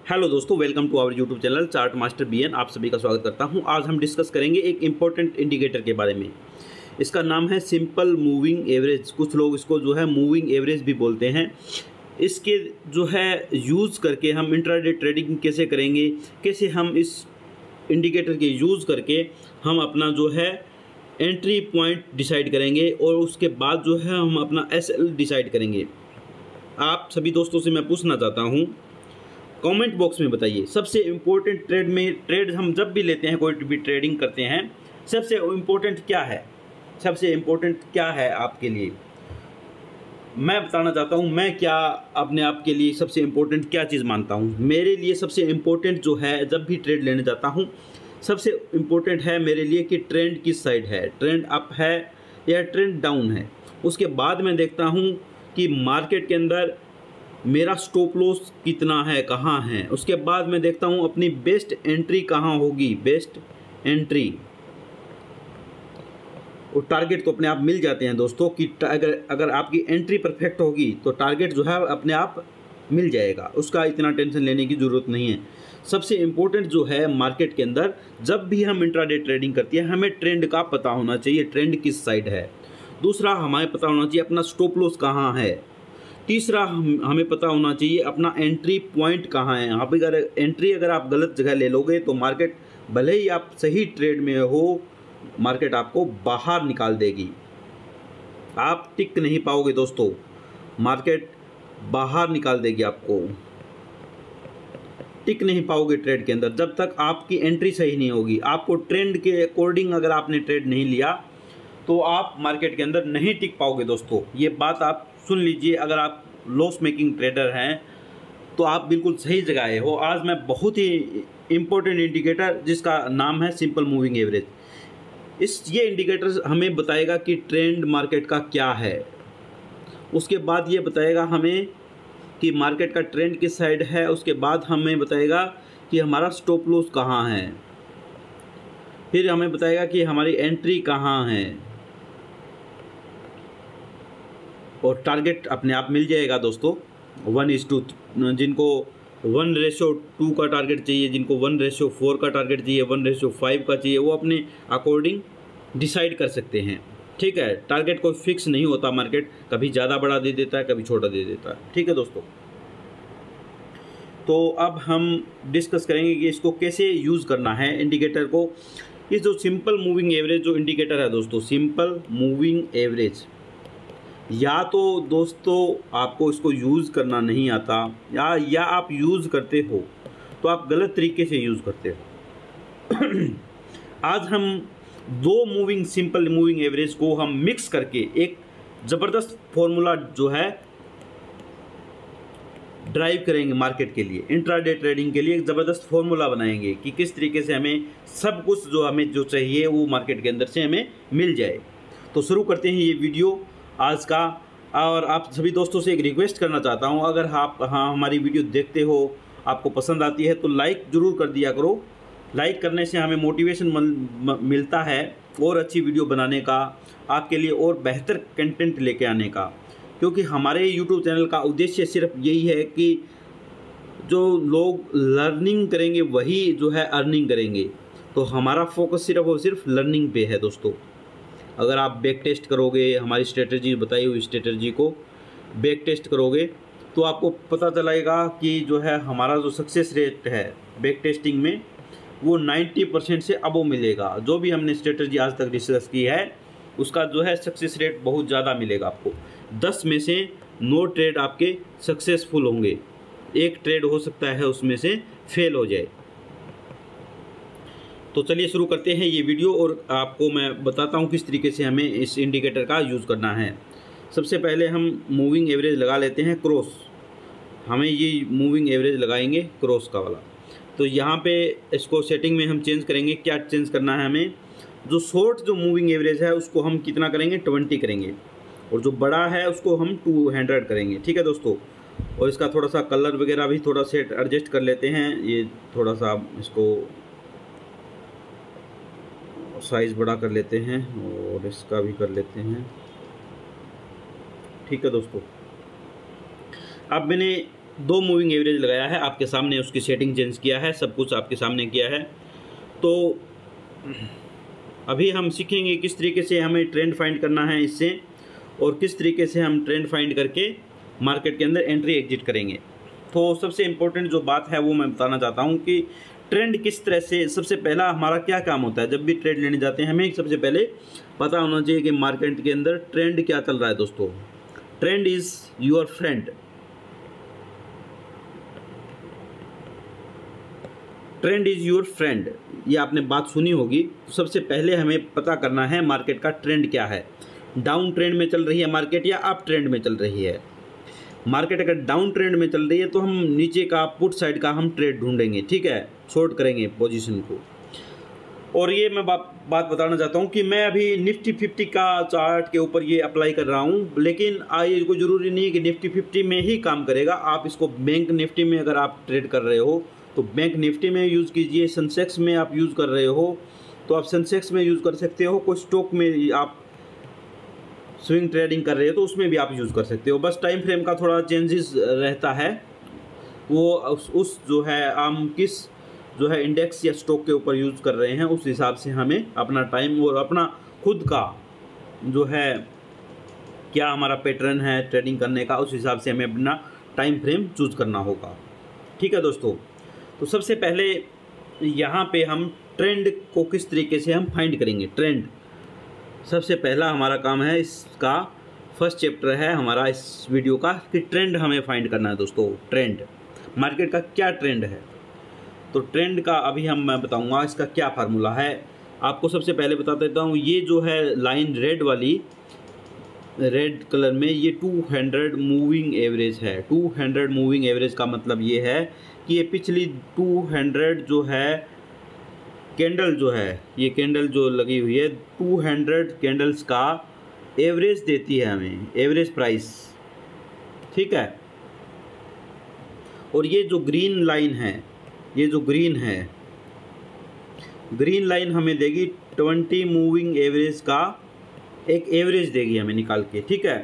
Hello दोस्तों, welcome to our YouTube channel Chart Master BN. आप सभी का स्वागत करता हूं। आज हम डिस्कस करेंगे एक इम्पोर्टेंट इंडिकेटर के बारे में। इसका नाम है सिंपल मूविंग एवरेज। कुछ लोग इसको जो है मूविंग एवरेज भी बोलते हैं। इसके जो है यूज़ करके हम इंट्राडे ट्रेडिंग कैसे करेंगे, कैसे हम इस इंडिकेटर के यूज़ करके हम अपना जो है एंट्री पॉइंट डिसाइड करेंगे और उसके बाद जो है हम अपना एसएल डिसाइड करेंगे। आप सभी दोस्तों से मैं पूछना चाहता हूँ, कमेंट बॉक्स में बताइए सबसे इम्पोर्टेंट ट्रेड हम जब भी लेते हैं, कोई भी ट्रेडिंग करते हैं, सबसे इम्पोर्टेंट क्या है, सबसे इम्पोर्टेंट क्या है आपके लिए। मैं बताना चाहता हूं मैं क्या अपने आप के लिए सबसे इम्पोर्टेंट क्या चीज़ मानता हूं। मेरे लिए सबसे इम्पोर्टेंट जो है, जब भी ट्रेड लेने जाता हूं, सबसे इम्पोर्टेंट है मेरे लिए कि ट्रेंड किस साइड है, ट्रेंड अप है या ट्रेंड डाउन है। उसके बाद मैं देखता हूं कि मार्केट के अंदर मेरा स्टॉप लॉस कितना है, कहाँ है। उसके बाद मैं देखता हूँ अपनी बेस्ट एंट्री कहाँ होगी, बेस्ट एंट्री। और टारगेट तो अपने आप मिल जाते हैं दोस्तों कि अगर आपकी एंट्री परफेक्ट होगी तो टारगेट जो है अपने आप मिल जाएगा, उसका इतना टेंशन लेने की ज़रूरत नहीं है। सबसे इम्पोर्टेंट जो है मार्केट के अंदर, जब भी हम इंट्राडे ट्रेडिंग करती है, हमें ट्रेंड का पता होना चाहिए, ट्रेंड किस साइड है। दूसरा, हमें पता होना चाहिए अपना स्टॉप लॉस कहाँ है। तीसरा, हमें पता होना चाहिए अपना एंट्री पॉइंट कहाँ है। आप अगर आप गलत जगह ले लोगे तो मार्केट, भले ही आप सही ट्रेड में हो, मार्केट आपको बाहर निकाल देगी, आप टिक नहीं पाओगे दोस्तों। मार्केट बाहर निकाल देगी, आपको टिक नहीं पाओगे ट्रेड के अंदर जब तक आपकी एंट्री सही नहीं होगी। आपको ट्रेंड के अकॉर्डिंग अगर आपने ट्रेड नहीं लिया तो आप मार्केट के अंदर नहीं टिक पाओगे दोस्तों। ये बात आप सुन लीजिए। अगर आप लॉस मेकिंग ट्रेडर हैं तो आप बिल्कुल सही जगह आए हो। आज मैं बहुत ही इम्पोर्टेंट इंडिकेटर, जिसका नाम है सिंपल मूविंग एवरेज, ये इंडिकेटर हमें बताएगा कि ट्रेंड मार्केट का क्या है। उसके बाद ये बताएगा हमें कि मार्केट का ट्रेंड किस साइड है। उसके बाद हमें बताएगा कि हमारा स्टॉप लॉस कहाँ है। फिर हमें बताएगा कि हमारी एंट्री कहाँ है और टारगेट अपने आप मिल जाएगा दोस्तों। 1:2, जिनको 1:2 का टारगेट चाहिए, जिनको 1:4 का टारगेट चाहिए, 1:5 का चाहिए, वो अपने अकॉर्डिंग डिसाइड कर सकते हैं। ठीक है, टारगेट कोई फिक्स नहीं होता। मार्केट कभी ज़्यादा बड़ा दे देता है, कभी छोटा दे देता है। ठीक है दोस्तों, तो अब हम डिस्कस करेंगे कि इसको कैसे यूज़ करना है इंडिकेटर को। ये जो सिंपल मूविंग एवरेज जो इंडिकेटर है दोस्तों, सिंपल मूविंग एवरेज, या तो दोस्तों आपको इसको यूज़ करना नहीं आता, या आप यूज़ करते हो तो आप गलत तरीके से यूज़ करते हो। आज हम दो सिंपल मूविंग एवरेज को हम मिक्स करके एक ज़बरदस्त फॉर्मूला जो है ड्राइव करेंगे मार्केट के लिए। इंट्राडे ट्रेडिंग के लिए एक ज़बरदस्त फॉर्मूला बनाएंगे कि किस तरीके से हमें सब कुछ जो हमें जो चाहिए वो मार्केट के अंदर से हमें मिल जाए। तो शुरू करते हैं ये वीडियो आज का। और आप सभी दोस्तों से एक रिक्वेस्ट करना चाहता हूं, अगर आप हमारी वीडियो देखते हो, आपको पसंद आती है, तो लाइक ज़रूर कर दिया करो। लाइक करने से हमें मोटिवेशन मिलता है और अच्छी वीडियो बनाने का, आपके लिए और बेहतर कंटेंट लेके आने का। क्योंकि हमारे यूट्यूब चैनल का उद्देश्य सिर्फ यही है कि जो लोग लर्निंग करेंगे वही जो है अर्निंग करेंगे। तो हमारा फोकस सिर्फ और सिर्फ लर्निंग पे है दोस्तों। अगर आप बैक टेस्ट करोगे, हमारी स्ट्रेटजी बताई हुई स्ट्रेटजी को बैक टेस्ट करोगे, तो आपको पता चलेगा कि जो है हमारा जो सक्सेस रेट है बैक टेस्टिंग में, वो 90% से अबव मिलेगा। जो भी हमने स्ट्रेटजी आज तक डिस्कस की है उसका जो है सक्सेस रेट बहुत ज़्यादा मिलेगा आपको। 10 में से 9 ट्रेड आपके सक्सेसफुल होंगे, एक ट्रेड हो सकता है उसमें से फेल हो जाए। तो चलिए शुरू करते हैं ये वीडियो और आपको मैं बताता हूँ किस तरीके से हमें इस इंडिकेटर का यूज़ करना है। सबसे पहले हम मूविंग एवरेज लगा लेते हैं क्रॉस। हमें ये मूविंग एवरेज लगाएंगे क्रॉस का वाला। तो यहाँ पे इसको सेटिंग में हम चेंज करेंगे। क्या चेंज करना है हमें, जो शॉर्ट जो मूविंग एवरेज है उसको हम कितना करेंगे, 20 करेंगे, और जो बड़ा है उसको हम 200 करेंगे। ठीक है दोस्तों, और इसका थोड़ा सा कलर वगैरह भी थोड़ा सेट एडजस्ट कर लेते हैं। ये थोड़ा सा इसको साइज़ बड़ा कर लेते हैं और इसका भी कर लेते हैं। ठीक है दोस्तों, अब मैंने दो मूविंग एवरेज लगाया है आपके सामने, उसकी सेटिंग चेंज किया है, सब कुछ आपके सामने किया है। तो अभी हम सीखेंगे किस तरीके से हमें ट्रेंड फाइंड करना है इससे, और किस तरीके से हम ट्रेंड फाइंड करके मार्केट के अंदर एंट्री एग्जिट करेंगे। तो सबसे इम्पोर्टेंट जो बात है वो मैं बताना चाहता हूँ कि ट्रेंड किस तरह से, सबसे पहला हमारा क्या काम होता है जब भी ट्रेड लेने जाते हैं, हमें सबसे पहले पता होना चाहिए कि मार्केट के अंदर ट्रेंड क्या चल रहा है दोस्तों। Trend is your friend. Trend is your friend, ये आपने बात सुनी होगी। तो सबसे पहले हमें पता करना है मार्केट का ट्रेंड क्या है, डाउन ट्रेंड में चल रही है मार्केट या अप ट्रेंड में चल रही है। मार्केट अगर डाउन ट्रेंड में चल रही है तो हम नीचे का पुट साइड का हम ट्रेड ढूंढेंगे, ठीक है, शॉर्ट करेंगे पोजीशन को। और ये मैं बात बताना चाहता हूँ कि मैं अभी निफ्टी 50 का चार्ट के ऊपर ये अप्लाई कर रहा हूँ, लेकिन ये कोई ज़रूरी नहीं है कि निफ्टी 50 में ही काम करेगा। आप इसको बैंक निफ्टी में अगर आप ट्रेड कर रहे हो तो बैंक निफ्टी में यूज़ कीजिए, सेंसेक्स में आप यूज़ कर रहे हो तो आप सेंसेक्स में यूज़ कर सकते हो, कोई स्टॉक में आप स्विंग ट्रेडिंग कर रहे हो तो उसमें भी आप यूज़ कर सकते हो। बस टाइम फ्रेम का थोड़ा चेंजेस रहता है, वो उस जो है हम किस जो है इंडेक्स या स्टॉक के ऊपर यूज़ कर रहे हैं उस हिसाब से हमें अपना टाइम और अपना खुद का जो है क्या हमारा पैटर्न है ट्रेडिंग करने का, उस हिसाब से हमें अपना टाइम फ्रेम चूज़ करना होगा, ठीक है दोस्तों। तो सबसे पहले यहाँ पे हम ट्रेंड को किस तरीके से हम फाइंड करेंगे। ट्रेंड सबसे पहला हमारा काम है, इसका फर्स्ट चैप्टर है हमारा इस वीडियो का कि ट्रेंड हमें फाइंड करना है दोस्तों। ट्रेंड, मार्केट का क्या ट्रेंड है। तो ट्रेंड का अभी मैं बताऊंगा इसका क्या फार्मूला है। आपको सबसे पहले बता देता हूँ, ये जो है लाइन रेड वाली, रेड कलर में, ये 200 मूविंग एवरेज है। 200 मूविंग एवरेज का मतलब ये है कि ये पिछली 200 जो है कैंडल जो है, ये कैंडल जो लगी हुई है 200 कैंडल्स का एवरेज देती है हमें, एवरेज प्राइस, ठीक है। और ये जो ग्रीन लाइन है, ये जो ग्रीन है, ग्रीन लाइन हमें देगी 20 मूविंग एवरेज का एक एवरेज देगी हमें निकाल के, ठीक है,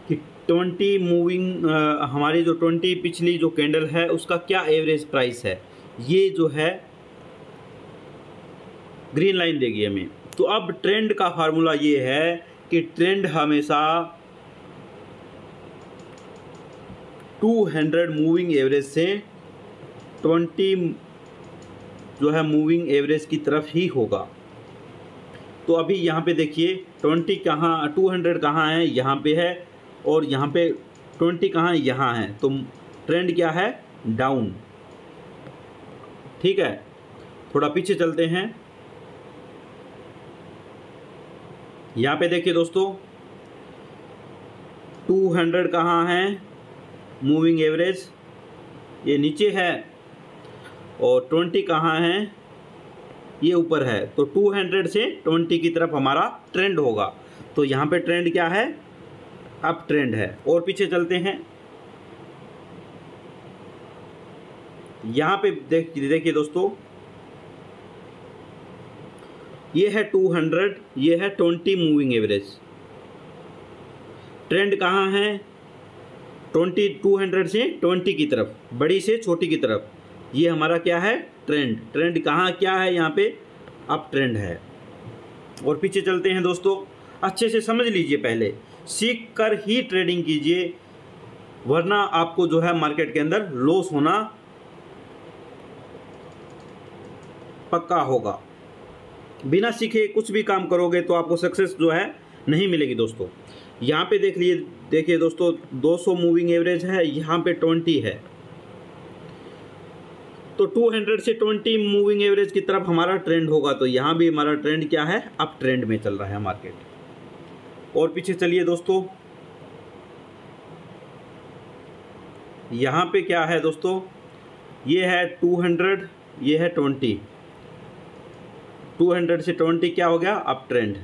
कि 20 मूविंग हमारी जो 20 पिछली जो कैंडल है उसका क्या एवरेज प्राइस है, ये जो है ग्रीन लाइन देगी हमें। तो अब ट्रेंड का फार्मूला ये है कि ट्रेंड हमेशा 200 मूविंग एवरेज से 20 जो है मूविंग एवरेज की तरफ ही होगा। तो अभी यहाँ पे देखिए 20 कहाँ, 200 कहाँ है, यहाँ पे है, और यहाँ पे 20 कहाँ है, यहाँ है। तो ट्रेंड क्या है, डाउन, ठीक है। थोड़ा पीछे चलते हैं, यहाँ पे देखिए दोस्तों 200 कहाँ है मूविंग एवरेज, ये नीचे है, और 20 कहाँ है, ये ऊपर है। तो 200 से 20 की तरफ हमारा ट्रेंड होगा। तो यहाँ पे ट्रेंड क्या है, अप ट्रेंड है। और पीछे चलते हैं, यहाँ पे देखिए दोस्तों, ये है 200, ये है 20 मूविंग एवरेज। ट्रेंड कहाँ है, 200 से 20 की तरफ, बड़ी से छोटी की तरफ, ये हमारा क्या है, ट्रेंड। ट्रेंड कहाँ क्या है, यहाँ पे अप ट्रेंड है। और पीछे चलते हैं दोस्तों, अच्छे से समझ लीजिए, पहले सीख कर ही ट्रेडिंग कीजिए, वरना आपको जो है मार्केट के अंदर लॉस होना पक्का होगा। बिना सीखे कुछ भी काम करोगे तो आपको सक्सेस जो है नहीं मिलेगी दोस्तों। यहाँ पे देखिए दोस्तों 200 मूविंग एवरेज है, यहाँ पे 20 है। तो 200 से 20 मूविंग एवरेज की तरफ हमारा ट्रेंड होगा। तो यहाँ भी हमारा ट्रेंड क्या है, अप ट्रेंड में चल रहा है मार्केट। और पीछे चलिए दोस्तों, यहाँ पे क्या है दोस्तों, ये है 200, ये है 20, 200 से 20 क्या हो गया, अप ट्रेंड।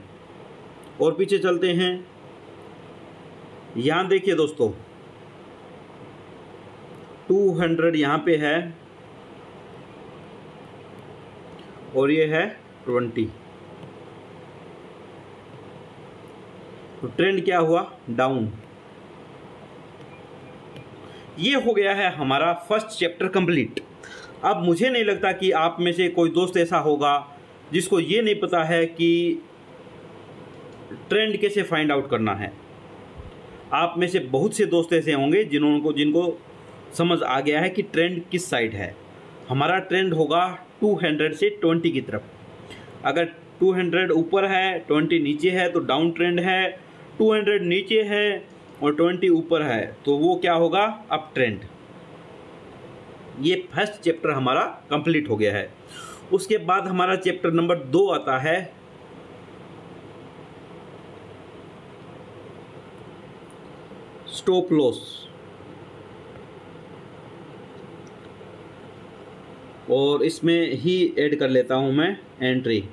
और पीछे चलते हैं, यहाँ देखिए दोस्तों 200 यहाँ पे है, और ये है 20। तो ट्रेंड क्या हुआ, डाउन। ये हो गया है हमारा फर्स्ट चैप्टर कंप्लीट। अब मुझे नहीं लगता कि आप में से कोई दोस्त ऐसा होगा जिसको ये नहीं पता है कि ट्रेंड कैसे फाइंड आउट करना है। आप में से बहुत से दोस्त ऐसे होंगे जिनको समझ आ गया है कि ट्रेंड किस साइड है। हमारा ट्रेंड होगा 200 से 20 की तरफ। अगर 200 ऊपर है 20 नीचे है तो डाउन ट्रेंड है, 200 नीचे है और 20 ऊपर है तो वो क्या होगा, अप ट्रेंड। ये फर्स्ट चैप्टर हमारा कंप्लीट हो गया है। उसके बाद हमारा चैप्टर नंबर 2 आता है स्टॉप लॉस, और इसमें ही ऐड कर लेता हूं मैं एंट्री।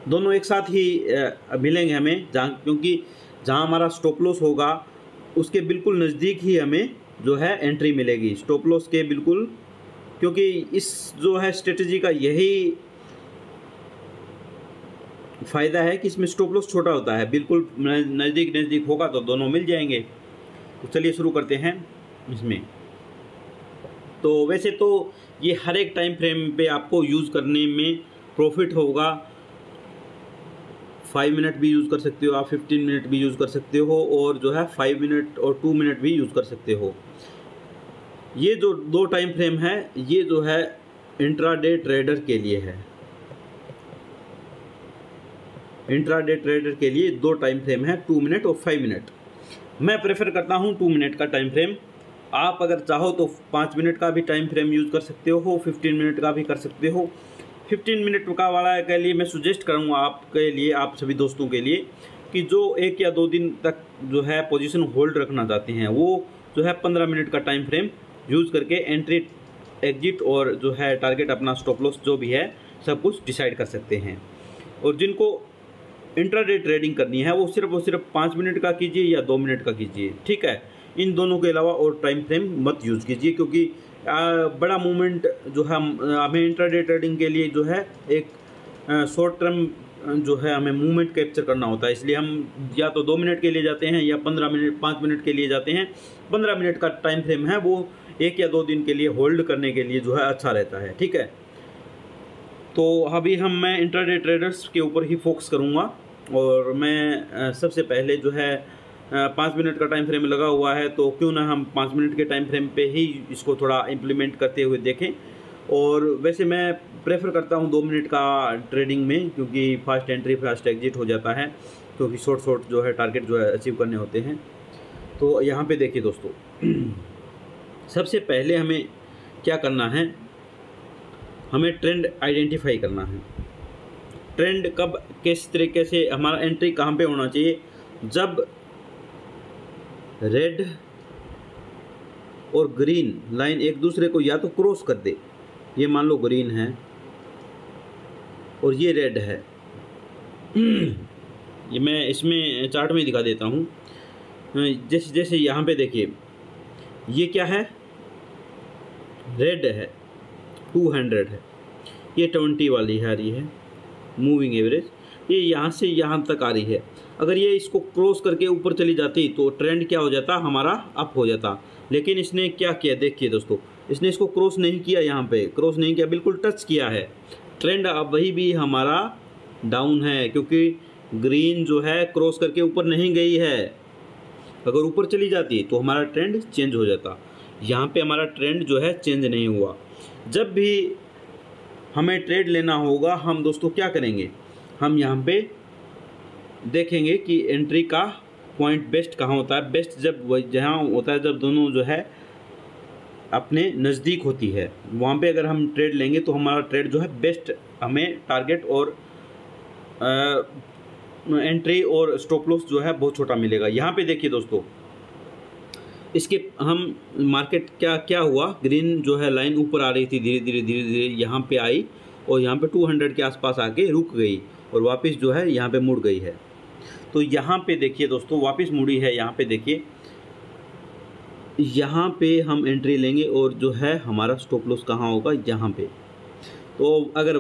दोनों एक साथ ही मिलेंगे हमें, क्योंकि जहां हमारा स्टॉप लॉस होगा उसके बिल्कुल नज़दीक ही हमें जो है एंट्री मिलेगी, स्टॉप लॉस के बिल्कुल। क्योंकि इस जो है स्ट्रेटजी का यही फ़ायदा है कि इसमें स्टॉप लॉस छोटा होता है, बिल्कुल नज़दीक होगा तो दोनों मिल जाएंगे। तो चलिए शुरू करते हैं इसमें। तो वैसे तो ये हर एक टाइम फ्रेम पे आपको यूज़ करने में प्रॉफिट होगा। 5 मिनट भी यूज़ कर सकते हो आप, 15 मिनट भी यूज़ कर सकते हो, और जो है 5 मिनट और 2 मिनट भी यूज़ कर सकते हो। ये जो 2 टाइम फ्रेम है ये जो है इंट्राडे ट्रेडर के लिए है। इंट्राडे ट्रेडर के लिए 2 टाइम फ्रेम है, 2 मिनट और 5 मिनट। मैं प्रेफर करता हूँ 2 मिनट का टाइम फ्रेम। आप अगर चाहो तो 5 मिनट का भी टाइम फ्रेम यूज़ कर सकते हो, 15 मिनट का भी कर सकते हो। 15 मिनट का वाला के लिए मैं सुजेस्ट करूँगा आपके लिए, आप सभी दोस्तों के लिए, कि जो 1 या 2 दिन तक जो है पोजीशन होल्ड रखना चाहते हैं वो जो है 15 मिनट का टाइम फ्रेम यूज़ करके एंट्री, एग्जिट और जो है टारगेट, अपना स्टॉप लॉस जो भी है सब कुछ डिसाइड कर सकते हैं। और जिनको इंट्राडे ट्रेडिंग करनी है वो सिर्फ 5 मिनट का कीजिए या 2 मिनट का कीजिए, ठीक है। इन दोनों के अलावा और टाइम फ्रेम मत यूज़ कीजिए, क्योंकि बड़ा मूवमेंट जो है हमें इंट्राडे ट्रेडिंग के लिए जो है एक शॉर्ट टर्म जो है हमें मूवमेंट कैप्चर करना होता है। इसलिए हम या तो 2 मिनट के लिए जाते हैं या 5 मिनट के लिए जाते हैं। 15 मिनट का टाइम फ्रेम है वो 1 या 2 दिन के लिए होल्ड करने के लिए जो है अच्छा रहता है, ठीक है। तो अभी मैं इंट्राडे ट्रेडर्स के ऊपर ही फोकस करूँगा, और मैं सबसे पहले जो है 5 मिनट का टाइम फ्रेम लगा हुआ है, तो क्यों ना हम 5 मिनट के टाइम फ्रेम पे ही इसको थोड़ा इम्प्लीमेंट करते हुए देखें। और वैसे मैं प्रेफर करता हूँ 2 मिनट का ट्रेडिंग में, क्योंकि फास्ट एंट्री फास्ट एग्जिट हो जाता है, क्योंकि शॉर्ट जो है टारगेट जो है अचीव करने होते हैं। तो यहाँ पे देखिए दोस्तों, सबसे पहले हमें क्या करना है, हमें ट्रेंड आइडेंटिफाई करना है। ट्रेंड कब, किस तरीके से, हमारा एंट्री कहाँ पे होना चाहिए, जब रेड और ग्रीन लाइन एक दूसरे को या तो क्रॉस कर दे। ये मान लो ग्रीन है और ये रेड है। ये मैं इसमें चार्ट में दिखा देता हूँ। जैसे यहाँ पे देखिए, ये क्या है, रेड है, 200 है, ये 20 वाली है आ रही है मूविंग एवरेज, ये यहाँ से यहाँ तक आ रही है। अगर ये इसको क्रॉस करके ऊपर चली जाती तो ट्रेंड क्या हो जाता, हमारा अप हो जाता। लेकिन इसने क्या किया, देखिए दोस्तों, इसने इसको क्रॉस नहीं किया, यहाँ पे क्रॉस नहीं किया, बिल्कुल टच किया है। ट्रेंड अब वही भी हमारा डाउन है, क्योंकि ग्रीन जो है क्रॉस करके ऊपर नहीं गई है। अगर ऊपर चली जाती तो हमारा ट्रेंड चेंज हो जाता। यहाँ पे हमारा ट्रेंड जो है चेंज नहीं हुआ। जब भी हमें ट्रेड लेना होगा हम दोस्तों क्या करेंगे, हम यहाँ पे देखेंगे कि एंट्री का पॉइंट बेस्ट कहाँ होता है। बेस्ट जब जहाँ होता है जब दोनों जो है अपने नज़दीक होती है, वहाँ पे अगर हम ट्रेड लेंगे तो हमारा ट्रेड जो है बेस्ट, हमें टारगेट और एंट्री और स्टॉप लॉस जो है बहुत छोटा मिलेगा। यहाँ पे देखिए दोस्तों, इसके हम मार्केट क्या हुआ, ग्रीन जो है लाइन ऊपर आ रही थी, धीरे धीरे यहाँ पे आई और यहाँ पे 200 के आसपास आके रुक गई और वापस जो है यहाँ पे मुड़ गई है। तो यहाँ पे देखिए दोस्तों, वापस मुड़ी है, यहाँ पे देखिए, यहाँ पे हम एंट्री लेंगे और जो है हमारा स्टॉप लॉस कहाँ होगा, यहाँ पे। तो अगर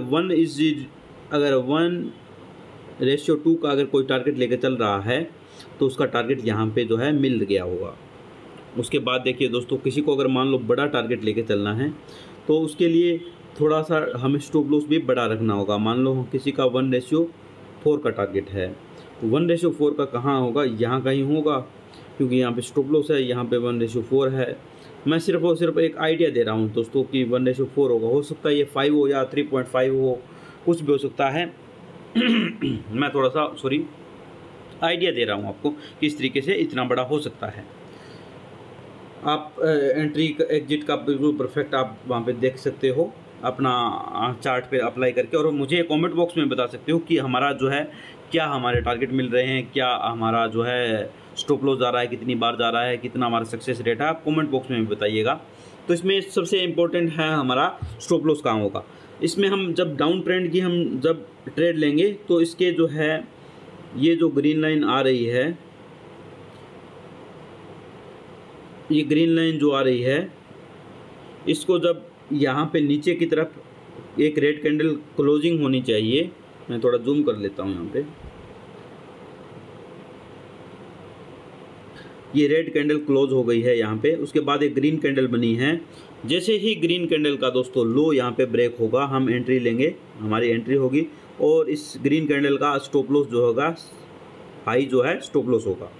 1:2 का अगर कोई टारगेट लेकर चल रहा है तो उसका टारगेट यहाँ पे जो है मिल गया होगा। उसके बाद देखिए दोस्तों, किसी को अगर मान लो बड़ा टारगेट लेके चलना है तो उसके लिए थोड़ा सा हमें स्टॉप लॉस भी बड़ा रखना होगा। मान लो किसी का 1:4 का टारगेट है, तो 1:4 का कहाँ होगा, यहाँ कहीं होगा, क्योंकि यहाँ पे स्टॉप लॉस है, यहाँ पे 1:4 है। मैं सिर्फ और सिर्फ एक आइडिया दे रहा हूँ दोस्तों कि 1:4 होगा, हो सकता है ये 5 हो या 3.5 हो, कुछ भी हो सकता है। मैं थोड़ा सा आइडिया दे रहा हूँ आपको कि इस तरीके से इतना बड़ा हो सकता है। आप एंट्री एग्जिट का बिल्कुल परफेक्ट आप वहाँ पे देख सकते हो अपना चार्ट पे अप्लाई करके, और मुझे कमेंट बॉक्स में बता सकते हो कि हमारा जो है क्या हमारे टारगेट मिल रहे हैं, क्या हमारा जो है स्टॉप लॉस जा रहा है, कितनी बार जा रहा है, कितना हमारा सक्सेस रेट है, आप कमेंट बॉक्स में भी बताइएगा। तो इसमें सबसे इम्पोर्टेंट है हमारा स्टॉप लॉस कहाँ होगा। इसमें हम जब डाउन ट्रेंड की हम जब ट्रेड लेंगे तो इसके जो है ये जो ग्रीन लाइन आ रही है, ये ग्रीन लाइन जो आ रही है, इसको जब यहाँ पे नीचे की तरफ एक रेड कैंडल क्लोजिंग होनी चाहिए। मैं थोड़ा जूम कर लेता हूँ यहाँ पे, ये रेड कैंडल क्लोज हो गई है यहाँ पे। उसके बाद एक ग्रीन कैंडल बनी है। जैसे ही ग्रीन कैंडल का दोस्तों लो यहाँ पे ब्रेक होगा, हम एंट्री लेंगे, हमारी एंट्री होगी, और इस ग्रीन कैंडल का स्टॉप लॉस जो होगा, हाई जो है स्टॉप लॉस होगा।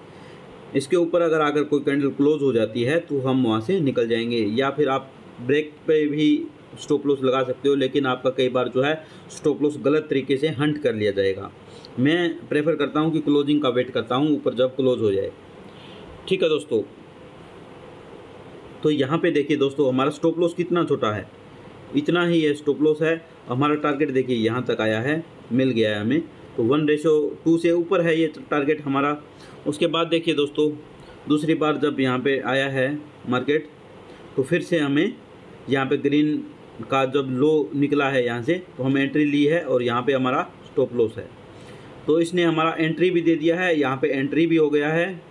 इसके ऊपर अगर कोई कैंडल क्लोज हो जाती है तो हम वहाँ से निकल जाएंगे, या फिर आप ब्रेक पे भी स्टॉप लॉस लगा सकते हो, लेकिन आपका कई बार जो है स्टॉप लॉस गलत तरीके से हंट कर लिया जाएगा। मैं प्रेफर करता हूँ कि क्लोजिंग का वेट करता हूँ, ऊपर जब क्लोज हो जाए। ठीक है दोस्तों, तो यहाँ पे देखिए दोस्तों, हमारा स्टॉप लॉस कितना छोटा है, इतना ही है स्टॉप लॉस है। हमारा टारगेट देखिए यहाँ तक आया है, मिल गया है हमें, तो 1:2 से ऊपर है ये टारगेट हमारा। उसके बाद देखिए दोस्तों, दूसरी बार जब यहाँ पे आया है मार्केट, तो फिर से हमें यहाँ पे ग्रीन का जब लो निकला है यहाँ से, तो हम एंट्री ली है, और यहाँ पे हमारा स्टॉप लॉस है। तो इसने हमारा एंट्री भी दे दिया है, यहाँ पे एंट्री भी हो गया है,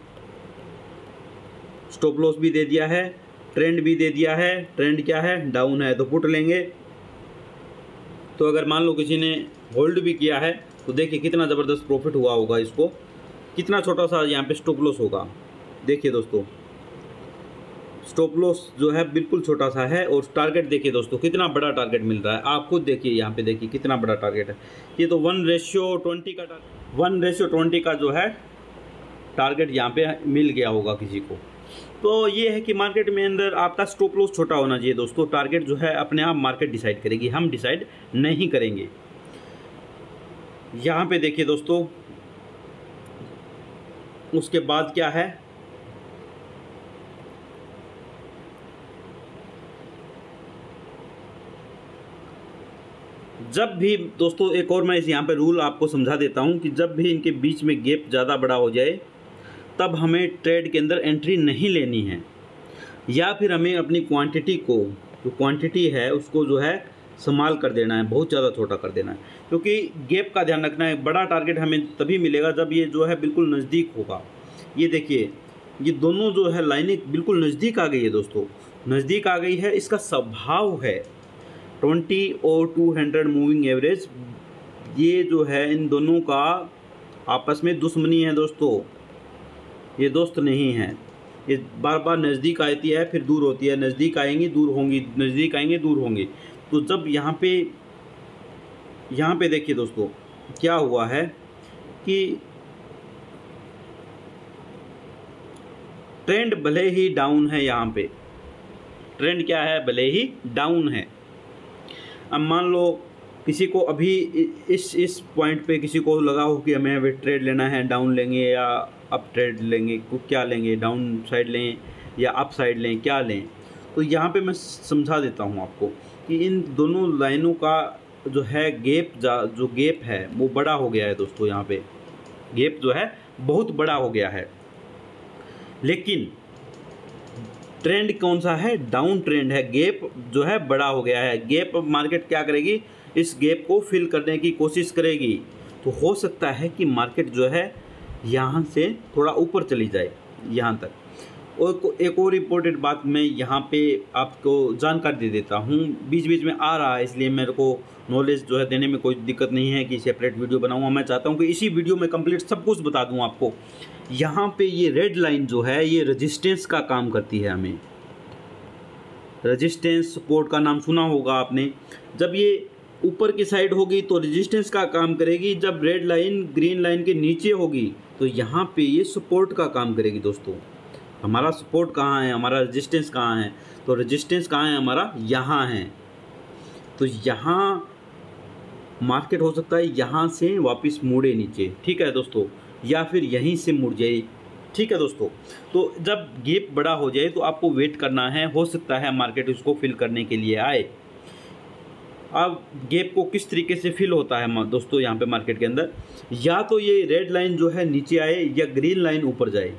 स्टॉप लॉस भी दे दिया है, ट्रेंड भी दे दिया है। ट्रेंड क्या है, डाउन है, तो पुट लेंगे। तो अगर मान लो किसी ने होल्ड भी किया है तो देखिए कितना ज़बरदस्त प्रॉफिट हुआ होगा इसको, कितना छोटा सा यहाँ पे स्टॉप लॉस होगा। देखिए दोस्तों, स्टॉप लॉस जो है बिल्कुल छोटा सा है, और टारगेट देखिए दोस्तों कितना बड़ा टारगेट मिल रहा है। आप खुद देखिए, यहाँ पे देखिए कितना बड़ा टारगेट है। ये तो 1:20 का जो है टारगेट यहाँ पे मिल गया होगा किसी को। तो ये है कि मार्केट में अंदर आपका स्टॉप लॉस छोटा होना चाहिए दोस्तों। टारगेट जो है अपने आप मार्केट डिसाइड करेगी, हम डिसाइड नहीं करेंगे। यहाँ पे देखिए दोस्तों, उसके बाद क्या है, जब भी दोस्तों, एक और मैं यहाँ पे रूल आपको समझा देता हूँ कि जब भी इनके बीच में गैप ज़्यादा बड़ा हो जाए, तब हमें ट्रेड के अंदर एंट्री नहीं लेनी है, या फिर हमें अपनी क्वांटिटी को, जो क्वांटिटी है उसको जो है संभाल कर देना है, बहुत ज़्यादा छोटा कर देना है। क्योंकि गैप का ध्यान रखना है। बड़ा टारगेट हमें तभी मिलेगा जब ये जो है बिल्कुल नज़दीक होगा। ये देखिए, ये दोनों जो है लाइनें बिल्कुल नज़दीक आ गई है दोस्तों, नज़दीक आ गई है। इसका स्वभाव है 20 और 200 मूविंग एवरेज, ये जो है इन दोनों का आपस में दुश्मनी है दोस्तों, ये दोस्त नहीं है। ये बार बार नज़दीक आती है फिर दूर होती है, नज़दीक आएंगी दूर होंगी, नज़दीक आएंगे दूर होंगे। तो जब यहाँ पे देखिए दोस्तों क्या हुआ है कि ट्रेंड भले ही डाउन है, यहाँ पे ट्रेंड क्या है, भले ही डाउन है। अब मान लो किसी को अभी इस पॉइंट पे किसी को लगा हो कि हमें अभी ट्रेड लेना है, डाउन लेंगे या अप ट्रेड लेंगे, क्या लेंगे, डाउन साइड लें या अप साइड लें, क्या लें। तो यहाँ पे मैं समझा देता हूँ आपको कि इन दोनों लाइनों का जो है जो गैप है वो बड़ा हो गया है दोस्तों। यहाँ पे गैप जो है बहुत बड़ा हो गया है, लेकिन ट्रेंड कौन सा है, डाउन ट्रेंड है। गैप जो है बड़ा हो गया है। गैप मार्केट क्या करेगी, इस गैप को फिल करने की कोशिश करेगी। तो हो सकता है कि मार्केट जो है यहाँ से थोड़ा ऊपर चली जाए यहाँ तक। और एक और इम्पोर्टेंट बात मैं यहाँ पे आपको जानकारी दे देता हूँ, बीच बीच में आ रहा है, इसलिए मेरे को नॉलेज जो है देने में कोई दिक्कत नहीं है कि सेपरेट वीडियो बनाऊँगा। मैं चाहता हूँ कि इसी वीडियो में कंप्लीट सब कुछ बता दूँ आपको। यहाँ पे ये रेड लाइन जो है ये रेजिस्टेंस का काम करती है। हमें रेजिस्टेंस सपोर्ट का नाम सुना होगा आपने। जब ये ऊपर की साइड होगी तो रेजिस्टेंस का काम करेगी, जब रेड लाइन ग्रीन लाइन के नीचे होगी तो यहाँ पे ये सपोर्ट का काम करेगी। दोस्तों हमारा सपोर्ट कहाँ है, हमारा रेजिस्टेंस कहाँ है? तो रेजिस्टेंस कहाँ है हमारा? यहाँ है। तो यहाँ मार्केट हो सकता है यहाँ से वापस मुड़े नीचे, ठीक है दोस्तों, या फिर यहीं से मुड़ जाए, ठीक है दोस्तों। तो जब गैप बड़ा हो जाए तो आपको वेट करना है, हो सकता है मार्केट उसको फिल करने के लिए आए। अब गैप को किस तरीके से फिल होता है दोस्तों यहाँ पे मार्केट के अंदर, या तो ये रेड लाइन जो है नीचे आए या ग्रीन लाइन ऊपर जाए।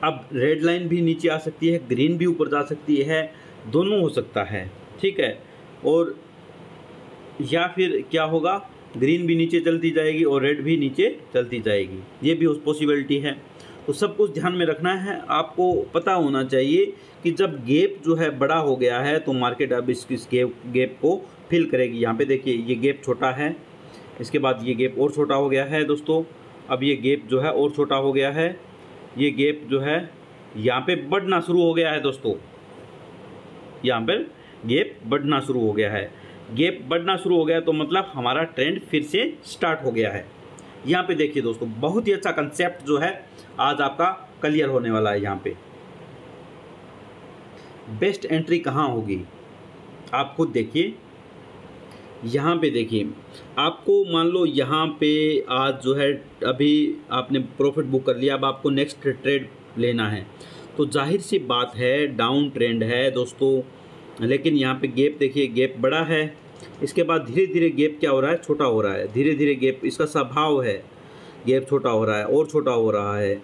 अब रेड लाइन भी नीचे आ सकती है, ग्रीन भी ऊपर जा सकती है, दोनों हो सकता है, ठीक है। और या फिर क्या होगा, ग्रीन भी नीचे चलती जाएगी और रेड भी नीचे चलती जाएगी, ये भी उस पॉसिबिलिटी है। तो सब कुछ ध्यान में रखना है। आपको पता होना चाहिए कि जब गैप जो है बड़ा हो गया है तो मार्केट अब इस गैप को फिल करेगी। यहाँ पे देखिए ये गैप छोटा है, इसके बाद ये गैप और छोटा हो गया है दोस्तों। अब ये गैप जो है और छोटा हो गया है, ये गैप जो है यहाँ पे बढ़ना शुरू हो गया है दोस्तों। यहाँ पर गैप बढ़ना शुरू हो गया है। गैप बढ़ना शुरू हो गया तो मतलब हमारा ट्रेंड फिर से स्टार्ट हो गया है। यहाँ पे देखिए दोस्तों, बहुत ही अच्छा कंसेप्ट जो है आज आपका क्लियर होने वाला है। यहाँ पे बेस्ट एंट्री कहाँ होगी आप खुद देखिए। यहाँ पे देखिए, आपको मान लो यहाँ पे आज जो है अभी आपने प्रॉफिट बुक कर लिया, अब आपको नेक्स्ट ट्रेड लेना है तो जाहिर सी बात है डाउन ट्रेंड है दोस्तों। लेकिन यहाँ पे गैप देखिए, गैप बड़ा है, इसके बाद धीरे धीरे गैप क्या हो रहा है, छोटा हो रहा है। धीरे धीरे गैप, इसका स्वभाव है, गैप छोटा हो रहा है और छोटा हो रहा है।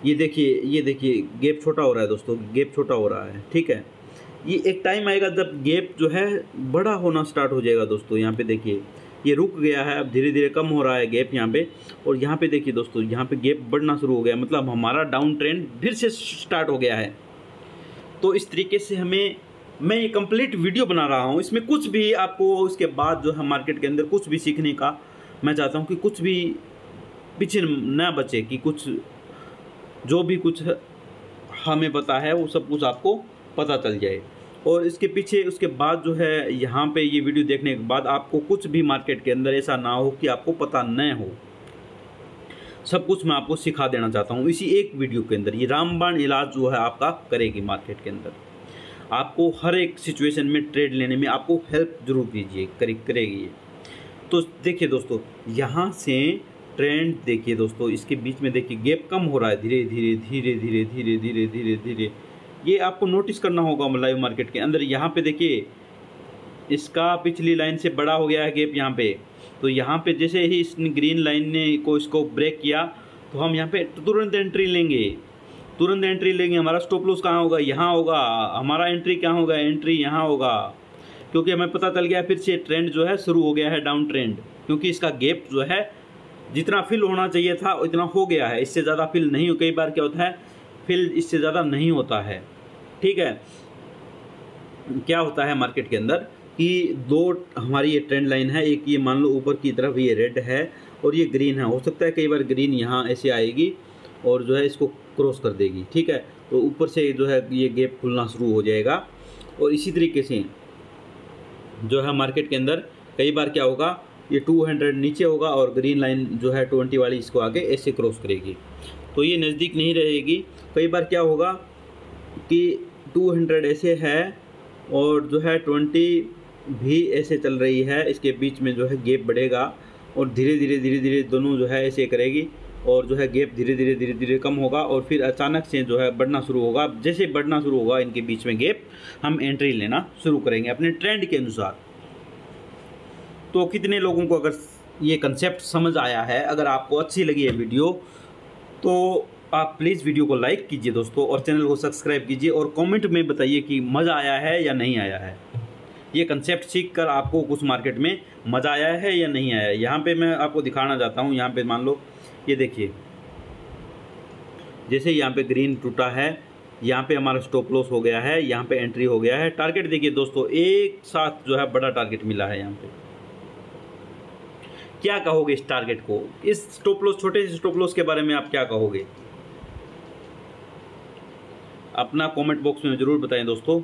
ये देखिए गैप छोटा हो रहा है दोस्तों, गैप छोटा हो रहा है, ठीक है। ये एक टाइम आएगा जब गैप जो है बड़ा होना स्टार्ट हो जाएगा दोस्तों। यहाँ पे देखिए ये रुक गया है, अब धीरे धीरे कम हो रहा है गैप यहाँ पे। और यहाँ पे देखिए दोस्तों, यहाँ पे गैप बढ़ना शुरू हो गया, मतलब हमारा डाउन ट्रेंड फिर से स्टार्ट हो गया है। तो इस तरीके से मैं ये कंप्लीट वीडियो बना रहा हूँ, इसमें कुछ भी आपको इसके बाद जो है मार्केट के अंदर कुछ भी सीखने का मैं चाहता हूँ कि कुछ भी पीछे ना बचे, कि कुछ जो भी कुछ हमें पता है वो सब कुछ आपको पता चल जाए। और इसके पीछे उसके बाद जो है यहाँ पे ये वीडियो देखने के बाद आपको कुछ भी मार्केट के अंदर ऐसा ना हो कि आपको पता न हो। सब कुछ मैं आपको सिखा देना चाहता हूँ इसी एक वीडियो के अंदर। ये रामबाण इलाज जो है आपका करेगी मार्केट के अंदर, आपको हर एक सिचुएशन में ट्रेड लेने में आपको हेल्प जरूर करेगी ये। तो देखिए दोस्तों, यहाँ से ट्रेंड देखिए दोस्तों, इसके बीच में देखिए गैप कम हो रहा है धीरे धीरे धीरे धीरे धीरे धीरे धीरे धीरे। ये आपको नोटिस करना होगा लाइव मार्केट के अंदर। यहाँ पे देखिए इसका पिछली लाइन से बड़ा हो गया है गैप यहाँ पे। तो यहाँ पे जैसे ही इस ग्रीन लाइन ने इसको ब्रेक किया तो हम यहाँ पे तुरंत एंट्री लेंगे। हमारा स्टॉप लॉस कहाँ होगा, यहाँ होगा। हमारा एंट्री क्या होगा, एंट्री यहाँ होगा, क्योंकि हमें पता चल गया फिर से ट्रेंड जो है शुरू हो गया है डाउन ट्रेंड। क्योंकि इसका गैप जो है जितना फिल होना चाहिए था उतना हो गया है, इससे ज़्यादा फिल नहीं हो। कई बार क्या होता है, फिल इससे ज़्यादा नहीं होता है, ठीक है। क्या होता है मार्केट के अंदर कि दो हमारी ये ट्रेंड लाइन है, एक ये मान लो ऊपर की तरफ ये रेड है और ये ग्रीन है। हो सकता है कई बार ग्रीन यहाँ ऐसे आएगी और जो है इसको क्रॉस कर देगी, ठीक है। तो ऊपर से जो है ये गैप खुलना शुरू हो जाएगा। और इसी तरीके से जो है मार्केट के अंदर कई बार क्या होगा, ये 200 नीचे होगा और ग्रीन लाइन जो है 20 वाली इसको आगे ऐसे क्रॉस करेगी, तो ये नज़दीक नहीं रहेगी। कई बार क्या होगा कि 200 ऐसे है और जो है 20 भी ऐसे चल रही है, इसके बीच में जो है गैप बढ़ेगा और धीरे धीरे दोनों जो है ऐसे करेगी और जो है गैप धीरे धीरे कम होगा और फिर अचानक से जो है बढ़ना शुरू होगा। जैसे बढ़ना शुरू होगा इनके बीच में गैप, हम एंट्री लेना शुरू करेंगे अपने ट्रेंड के अनुसार। तो कितने लोगों को अगर ये कंसेप्ट समझ आया है, अगर आपको अच्छी लगी है वीडियो, तो आप प्लीज़ वीडियो को लाइक कीजिए दोस्तों और चैनल को सब्सक्राइब कीजिए और कमेंट में बताइए कि मज़ा आया है या नहीं आया है। ये कंसेप्ट सीख कर आपको कुछ मार्केट में मज़ा आया है या नहीं आया है। यहाँ पे मैं आपको दिखाना चाहता हूँ। यहाँ पे मान लो ये देखिए, जैसे यहाँ पे ग्रीन टूटा है, यहाँ पे हमारा स्टॉप लॉस हो गया है, यहाँ पे एंट्री हो गया है। टारगेट देखिए दोस्तों, एक साथ जो है बड़ा टारगेट मिला है यहाँ पे। क्या कहोगे इस टारगेट को, इस स्टॉप लॉस, छोटे से स्टॉप लॉस के बारे में आप क्या कहोगे? अपना कमेंट बॉक्स में ज़रूर बताएं दोस्तों।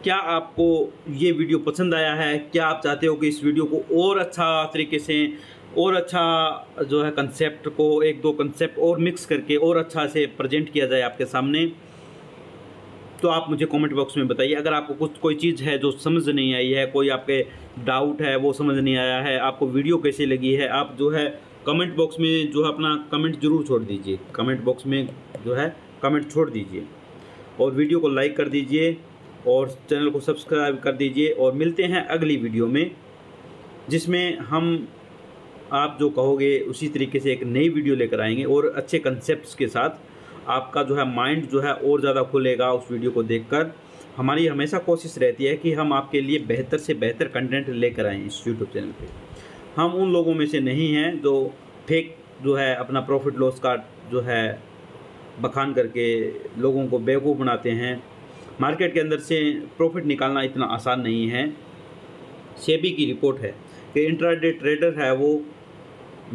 क्या आपको ये वीडियो पसंद आया है? क्या आप चाहते हो कि इस वीडियो को और अच्छा तरीके से, और अच्छा जो है कंसेप्ट को, एक दो कंसेप्ट और मिक्स करके और अच्छा से प्रेजेंट किया जाए आपके सामने? तो आप मुझे कमेंट बॉक्स में बताइए। अगर आपको कोई चीज़ है जो समझ नहीं आई है, कोई आपके डाउट है वो समझ नहीं आया है, आपको वीडियो कैसी लगी है, आप जो है कमेंट बॉक्स में जो है अपना कमेंट ज़रूर छोड़ दीजिए। कमेंट बॉक्स में जो है कमेंट छोड़ दीजिए और वीडियो को लाइक कर दीजिए और चैनल को सब्सक्राइब कर दीजिए। और मिलते हैं अगली वीडियो में, जिसमें हम आप जो कहोगे उसी तरीके से एक नई वीडियो लेकर आएंगे और अच्छे कंसेप्ट्स के साथ। आपका जो है माइंड जो है और ज़्यादा खुलेगा उस वीडियो को देखकर। हमारी हमेशा कोशिश रहती है कि हम आपके लिए बेहतर से बेहतर कंटेंट लेकर आएँ इस यूट्यूब चैनल पे। हम उन लोगों में से नहीं हैं जो फेक जो है अपना प्रॉफिट लॉस का जो है बखान करके लोगों को बेवकूफ़ बनाते हैं। मार्केट के अंदर से प्रॉफिट निकालना इतना आसान नहीं है। सेबी की रिपोर्ट है कि इंट्राडे ट्रेडर है वो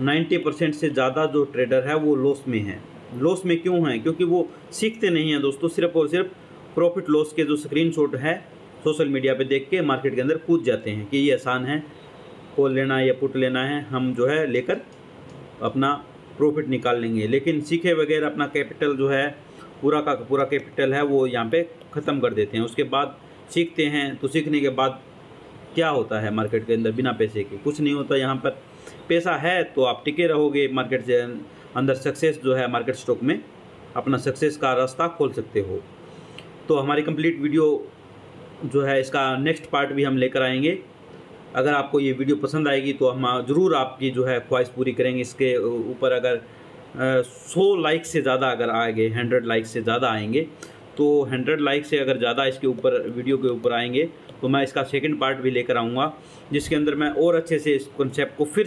90% से ज़्यादा जो ट्रेडर है वो लॉस में है। लॉस में क्यों है? क्योंकि वो सीखते नहीं हैं दोस्तों, सिर्फ और सिर्फ प्रॉफिट लॉस के जो स्क्रीनशॉट है सोशल मीडिया पे देख के मार्केट के अंदर कूद जाते हैं कि ये आसान है, कॉल लेना है या पुट लेना है, हम जो है लेकर अपना प्रॉफिट निकाल लेंगे। लेकिन सीखे वगैरह अपना कैपिटल जो है पूरा का पूरा कैपिटल है वो यहाँ पे ख़त्म कर देते हैं। उसके बाद सीखते हैं तो सीखने के बाद क्या होता है मार्केट के अंदर? बिना पैसे के कुछ नहीं होता। यहाँ पर पैसा है तो आप टिके रहोगे मार्केट से अंदर। सक्सेस जो है मार्केट स्टॉक में अपना सक्सेस का रास्ता खोल सकते हो। तो हमारी कंप्लीट वीडियो जो है इसका नेक्स्ट पार्ट भी हम लेकर आएंगे। अगर आपको ये वीडियो पसंद आएगी तो हम ज़रूर आपकी जो है ख्वाहिश पूरी करेंगे। इसके ऊपर अगर 100 लाइक से ज़्यादा अगर आएंगे, 100 लाइक से ज़्यादा आएंगे, तो 100 लाइक से अगर ज़्यादा इसके ऊपर वीडियो के ऊपर आएंगे तो मैं इसका सेकंड पार्ट भी लेकर आऊँगा, जिसके अंदर मैं और अच्छे से इस कॉन्सेप्ट को फिर